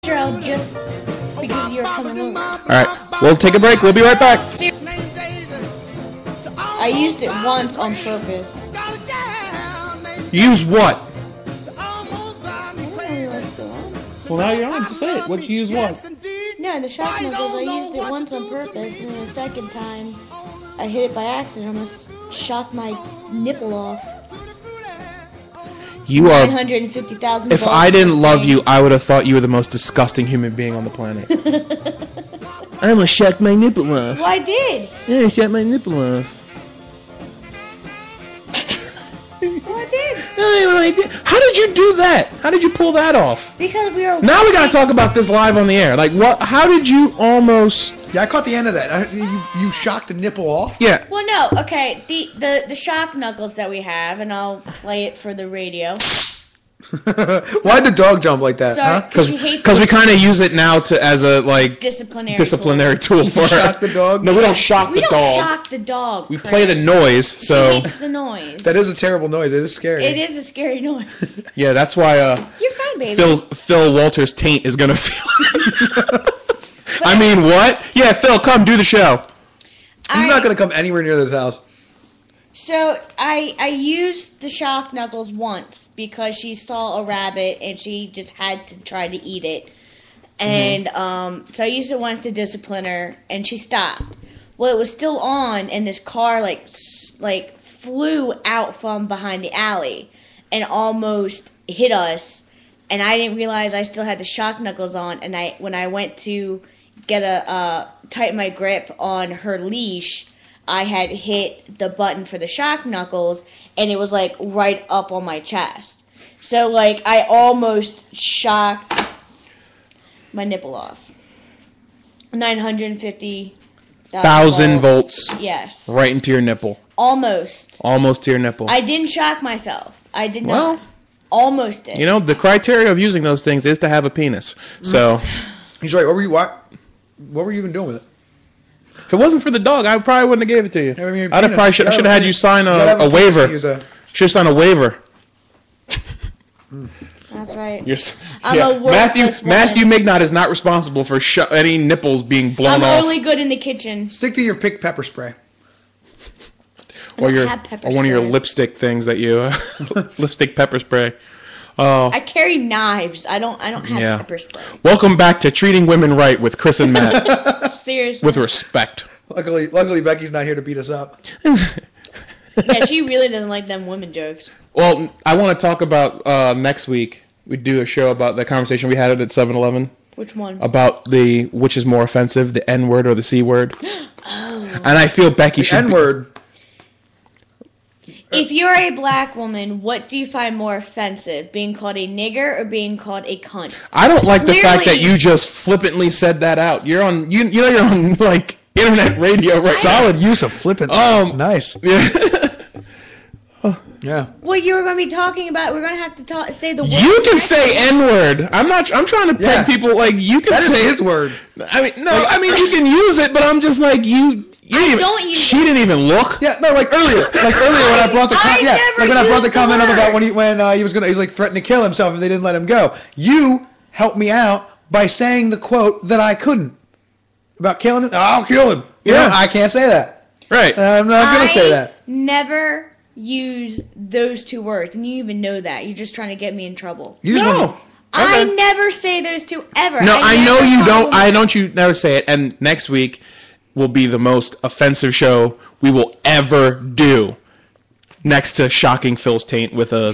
just because you're coming over. Alright, we'll take a break. We'll be right back. I used it once on purpose. Use what? I Well, now you're on. Just say it. What'd you use what? No, the shock knuckles, I used it once on purpose, and then the second time, I hit it by accident. I almost shot my nipple off. You are... 950,000 If I didn't love you, I would have thought you were the most disgusting human being on the planet. I almost shot my nipple off. Well, I did. Yeah, I shot my nipple off. Well, I did. How did you do that? How did you pull that off? Because we were... Now we gotta talk about this live on the air. Like, what? How did you almost... Yeah, I caught the end of that. You shocked a nipple off? Yeah. Well, no, okay, the shock knuckles that we have, and I'll play it for the radio. Why'd the dog jump like that? Sorry, Huh? Because we kind of use it now as a like disciplinary tool for You shock the dog? No, we don't shock We the don't dog. shock the dog. We Chris. play the noise. So She makes the noise. That is a terrible noise. It is scary. It is a scary noise. yeah, that's why You're fine, baby. Phil Walters' taint is gonna feel. I mean, what? Yeah, Phil, come do the show. He's not going to come anywhere near this house. So I used the shock knuckles once because she saw a rabbit and she just had to try to eat it, and so I used it once to discipline her, and she stopped. Well, it was still on, and this car like flew out from behind the alley and almost hit us, and I didn't realize I still had the shock knuckles on, and when I went to get tighten my grip on her leash, I had hit the button for the shock knuckles, and it was like right up on my chest. So like I almost shocked my nipple off. 950,000 volts. Yes. Right into your nipple. Almost. Almost to your nipple. I didn't shock myself. I did Well, not. Almost did. You know, the criteria of using those things is to have a penis. So He's right. What were you even doing with it? if it wasn't for the dog, I probably wouldn't have gave it to you. I mean, I'd have probably should have had you sign a waiver. Should have signed a waiver. That's right. I'm a worthless Matthew woman. Mignot is not responsible for any nipples being blown off. I'm only good in the kitchen. Stick to your pick pepper spray. Or one of your spray. lipstick things that you lipstick pepper spray. I carry knives. I don't have Yeah. pepper spray. Welcome back to Treating Women Right with Chris and Matt Seriously. with respect. Luckily, Becky's not here to beat us up. Yeah, she really doesn't like them women jokes. Well, I want to talk about next week. We do a show about the conversation we had at 7-Eleven. Which one? About which is more offensive, the N word or the C word. And I feel Becky should. N word. If you're a black woman, what do you find more offensive? Being called a nigger or being called a cunt? I don't like the fact that you just flippantly said that out. You're on. You know you're on like internet radio, right? Solid use of flippant. Nice. Yeah. Yeah. Well, you were going to be talking about. We're going to have to say the word. You can say N word. I'm trying to peg people like you can That is say his word. I mean, no. I mean, you can use it, but I'm just like you. She didn't even look. Yeah, no, like earlier when I brought the when I brought the comment up about when he was like threatening to kill himself if they didn't let him go. You helped me out by saying the quote that I couldn't about killing him. I'll kill him. You know, I can't say that. Right. I'm not gonna say that. Never use those two words, and you even know that. You're just trying to get me in trouble. You just no. I never say those two ever. No, I know you don't. I don't. You never say it. And next week will be the most offensive show we will ever do, next to shocking Phil's taint with a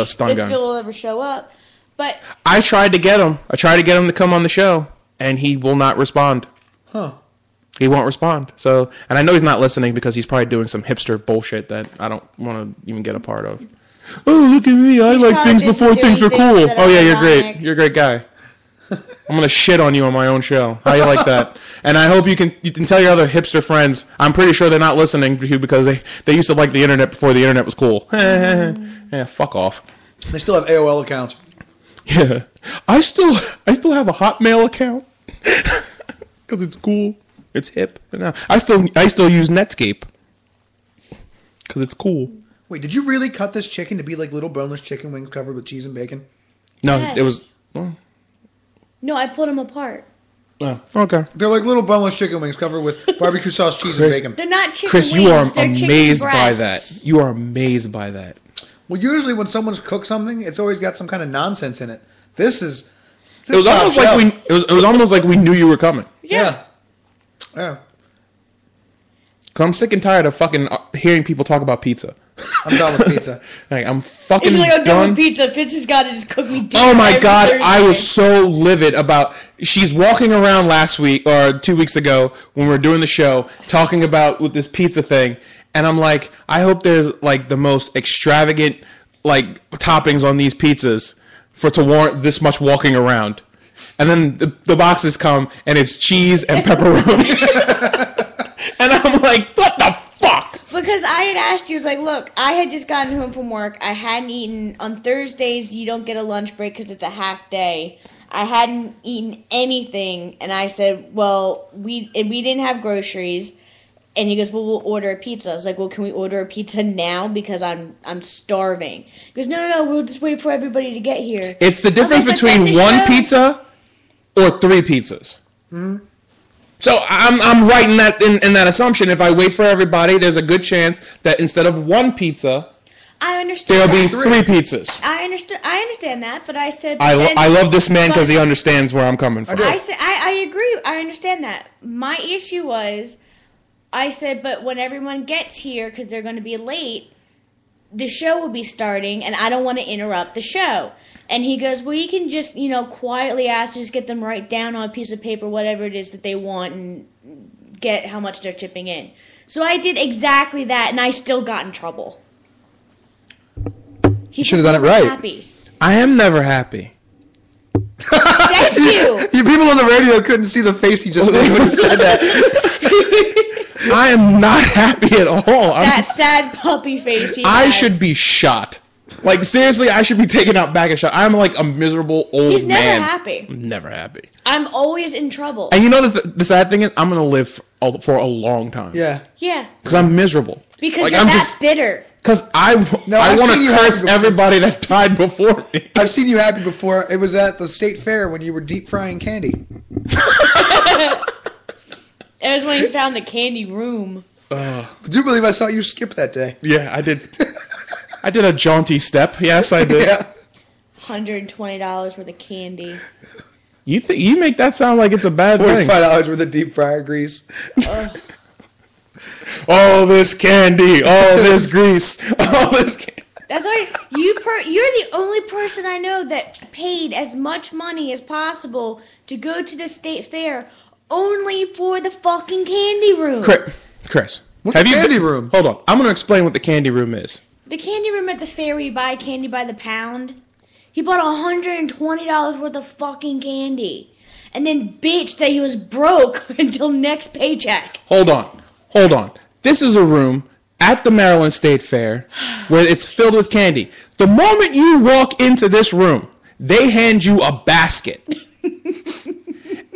stun gun. If Phil will ever show up, but I tried to get him. I tried to get him to come on the show, and he will not respond. Huh. He won't respond. So, and I know he's not listening because he's probably doing some hipster bullshit that I don't want to even get a part of. Oh, look at me. I like things before things are cool. Oh, yeah, you're great. You're a great guy. I'm going to shit on you on my own show. How you like that? And I hope you can tell your other hipster friends. I'm pretty sure they're not listening to you because they used to like the internet before the internet was cool. Yeah, fuck off. They still have AOL accounts. Yeah. I still have a Hotmail account because it's cool. It's hip. I still use Netscape because it's cool. Wait, did you really cut this chicken to be like little boneless chicken wings covered with cheese and bacon? No, yes. it was. Well, No, I pulled them apart. Oh, okay. They're like little boneless chicken wings covered with barbecue sauce, cheese, and bacon. They're not chicken Chris, wings. you are They're amazed chicken by breasts. that. You are amazed by that. Well, usually when someone's cooked something, it's always got some kind of nonsense in it. This is. It was almost like we. It was almost like we knew you were coming. Yeah. Cause I'm sick and tired of fucking hearing people talk about pizza. I'm done with pizza. Like I'm fucking He's like, I'm done with pizza. Fitz has got to just cook me. Oh my god, I was so livid about. She's walking around last week or 2 weeks ago when we were doing the show, talking about with this pizza thing, and I'm like, I hope there's like the most extravagant like toppings on these pizzas to warrant this much walking around. And then the boxes come and it's cheese and pepperoni. And I'm like, what the fuck? Because I had asked you, I was like, look, I had just gotten home from work. I hadn't eaten. On Thursdays, you don't get a lunch break because it's a half day. I hadn't eaten anything. And I said, well, we didn't have groceries. And he goes, well, we'll order a pizza. I was like, well, can we order a pizza now? Because I'm starving. He goes, no, we'll just wait for everybody to get here. It's the difference between one pizza or 3 pizzas. Mm-hmm. So I'm right in that assumption. If I wait for everybody, there's a good chance that instead of 1 pizza, I understand there'll be 3 pizzas. I understand that, but I said I love this man because he understands where I'm coming from. I agree. I understand that. My issue was, I said, but when everyone gets here, because they're going to be late, the show will be starting, and I don't want to interrupt the show. And he goes, well, you can just, quietly ask, just get them write down on a piece of paper whatever it is that they want and get how much they're chipping in. So I did exactly that, and I still got in trouble. You should have done it right. Happy. I am never happy. Thank you. You people on the radio couldn't see the face he just made when he said that. I am not happy at all. That sad puppy face he has. I should be shot. Like, seriously, I should be taken out back and shot. I'm like a miserable old man. He's never happy. I'm never happy. I'm always in trouble. And you know the sad thing is, I'm going to live for a long time. Yeah. Yeah. Because I'm miserable. Because you're that bitter. Because I want to curse everybody that died before me. I've seen you happy before. It was at the state fair when you were deep frying candy. It was when you found the candy room. Could you believe I saw you skip that day? Yeah, I did. I did a jaunty step. Yes, I did. Yeah. $120 worth of candy. You make that sound like it's a bad thing. $45 worth of deep fryer grease. All this candy, all this grease, all this candy. That's why you're the only person I know that paid as much money as possible to go to the state fair only for the fucking candy room. Chris, what's the candy room? Hold on, I'm going to explain what the candy room is. The candy room at the fair where you buy candy by the pound. He bought $120 worth of fucking candy. And then bitched that he was broke until next paycheck. Hold on. This is a room at the Maryland State Fair where it's filled with candy. The moment you walk into this room, they hand you a basket.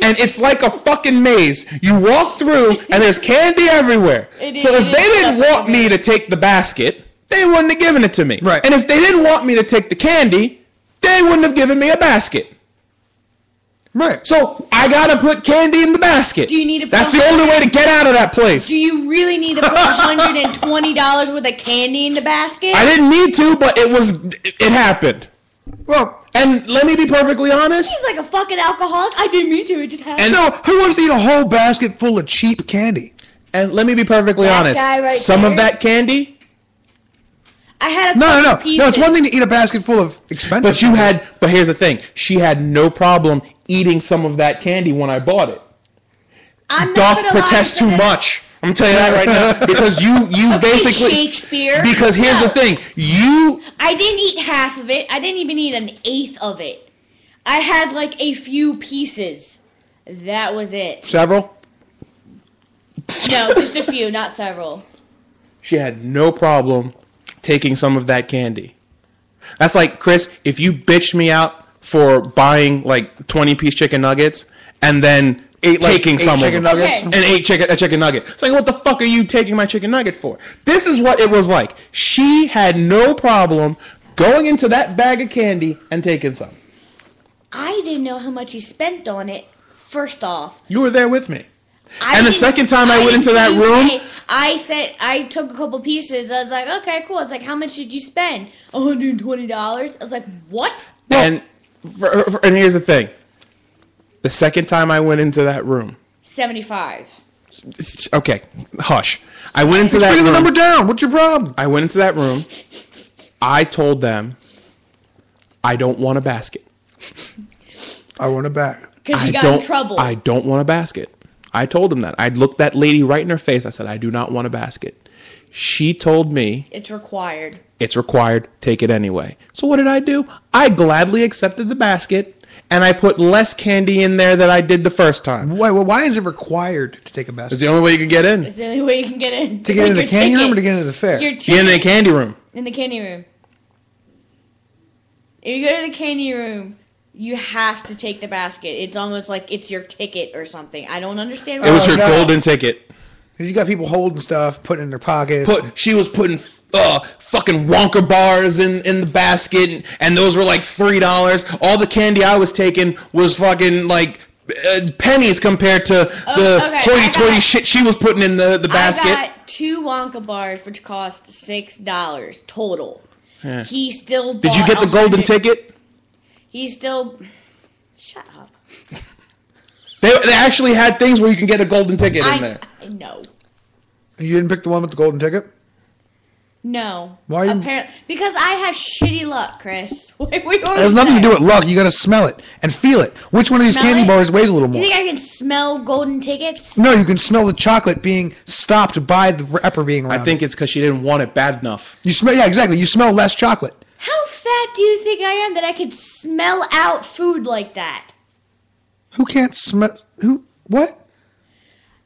And it's like a fucking maze. You walk through and there's candy everywhere. So if they didn't want me to take the basket, they wouldn't have given it to me. Right. And if they didn't want me to take the candy, they wouldn't have given me a basket. Right. So I gotta put candy in the basket. Do you need to? That's the only way to get out of that place. Do you really need to put $120 worth of candy in the basket? I didn't need to, but it happened. Well, and let me be perfectly honest. He's like a fucking alcoholic. I didn't mean to. It just happened. And no, who wants to eat a whole basket full of cheap candy? And let me be perfectly honest. Some of that candy. I had No, it's one thing to eat a basket full of expensive candy. But here's the thing. She had no problem eating some of that candy when I bought it. Doth protest too much. I'm going to tell you that right now. Because you basically... Shakespeare. Because here's the thing. I didn't eat half of it. I didn't even eat an eighth of it. I had like a few pieces. That was it. Several? No, just a few, not several. She had no problem taking some of that candy. That's like, Chris, if you bitched me out for buying like 20-piece chicken nuggets and then taking some of them nuggets? and ate a chicken nugget. It's like, what the fuck are you taking my chicken nugget for? This is what it was like. She had no problem going into that bag of candy and taking some. I didn't know how much you spent on it. First off, You were there with me. And the second time I went into that room, I took a couple pieces. I was like, okay, cool. I was like, how much did you spend? $120. I was like, what? and here's the thing. The second time I went into that room, 75. okay, hush. I went into that Bring room. the number down. What's your problem? I went into that room. I told them, I don't want a basket. I want it back. Because you got in trouble. I don't want a basket. I told him that. I looked that lady right in her face. I said, I do not want a basket. She told me, it's required. It's required. Take it anyway. So what did I do? I gladly accepted the basket, and I put less candy in there than I did the first time. Why is it required to take a basket? It's the only way you can get in. It's the only way you can get in. To get into the candy room or to get into the fair? Get in the candy room. In the candy room. If you go to the candy room, you have to take the basket. It's almost like it's your ticket or something. I don't understand why. It was her golden ticket. Because you got people holding stuff, putting it in their pockets. She was putting fucking Wonka bars in the basket, and those were like $3. All the candy I was taking was fucking like pennies compared to the hoity-toity shit she was putting in the basket. I got 2 Wonka bars, which cost $6 total. Yeah. He still Did you get the golden ticket? He still... Shut up. They actually had things where you can get a golden ticket in there. I know. You didn't pick the one with the golden ticket? No. Why? Apparently, because I have shitty luck, Chris. It has nothing to do with luck. You got to smell it and feel it. Which one of these candy bars weighs a little more? You think I can smell golden tickets? No, you can smell the chocolate being stopped by the wrapper being around. I think it's because she didn't want it bad enough. You smell, yeah, exactly. You smell less chocolate. How fat do you think I am that I could smell out food like that? Who can't smell? Who? What?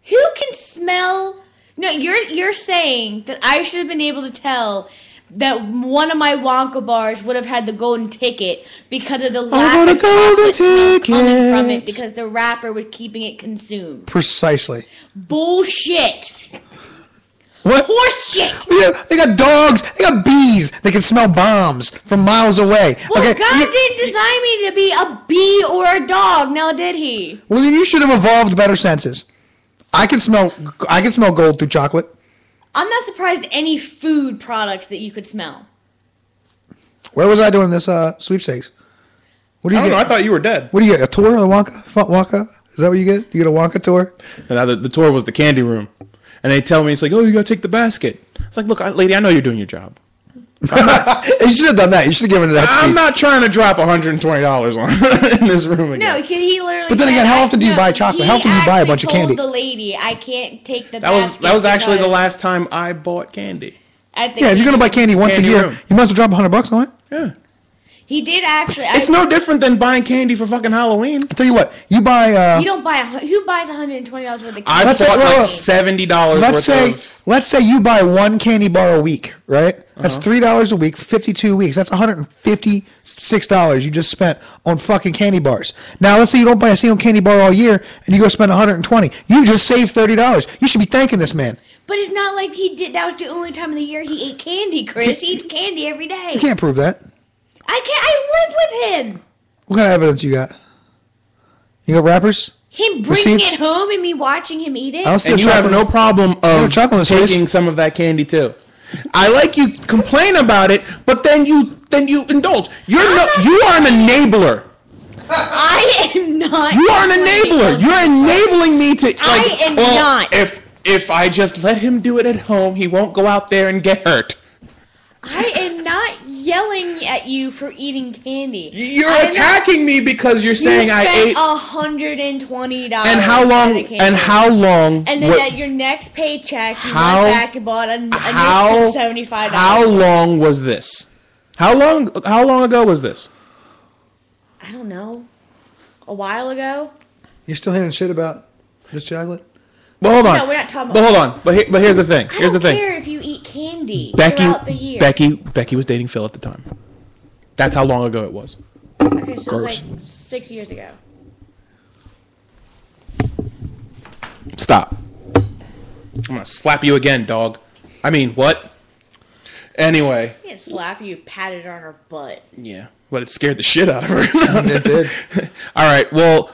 Who can smell? No, you're saying that I should have been able to tell that one of my Wonka bars would have had the golden ticket because of the lack of chocolate smell coming from it because the wrapper was keeping it consumed. Precisely. Bullshit. What? Horse shit. Yeah, they got dogs. They got bees. They can smell bombs from miles away. Well, okay, God didn't design me to be a bee or a dog. Now, did he? Well, then you should have evolved better senses. I can smell gold through chocolate. I'm not surprised at any food products that you could smell. Where was I doing this sweepstakes? What do you I don't get? know. I thought you were dead. What do you get? A tour of the Wonka? Is that what you get? You get a Wonka tour? And the tour was the candy room. And they tell me, it's like, oh, you got to take the basket. It's like, look, lady, I know you're doing your job. You should have done that. You should have given it that speech. I'm not trying to drop $120 on in this room again. No, he literally. But then again, how often do you buy chocolate? How often do you buy a bunch of candy? He told the lady, I can't take the That was actually the last time I bought candy. Yeah, if you're gonna buy candy once a year, you might as well drop $100 on it. Yeah. He did actually. It's no different than buying candy for fucking Halloween. I'll tell you what, you buy. You don't buy. Who buys $120 worth of candy? I bought like $70 worth of. Let's say you buy one candy bar a week, right? That's $3 a week, 52 weeks. That's $156 you just spent on fucking candy bars. Now, let's say you don't buy a single candy bar all year and you go spend $120. You just saved $30. You should be thanking this man. But it's not like he did. That was the only time of the year he ate candy, Chris. He eats candy every day. You can't prove that. I live with him. What kind of evidence you got? You got wrappers? Him bringing it home and me watching him eat it. And you have no problem of taking some of that candy too. I like you complain about it, but then you indulge. You are an enabler. I am not. You are an enabler. You're enabling me to. I am not. If I just let him do it at home, he won't go out there and get hurt. I am not yelling at you for eating candy. You're attacking me because you're saying I ate $120. And how long? And how long? And then at your next paycheck, you went back and bought a new $75. How long was this? How long ago was this? I don't know. A while ago. You're still hearing shit about this chocolate? Well, hold on. No, we're not talking about. But hold on. But here's the thing. I don't care if you eat candy throughout the year. Becky was dating Phil at the time. That's how long ago it was. Okay, so it's like 6 years ago. Stop. I'm gonna slap you again, dog. I mean, what? Anyway. I can't slap you, pat it on her butt. Yeah. but it scared the shit out of her. It did. All right. Well,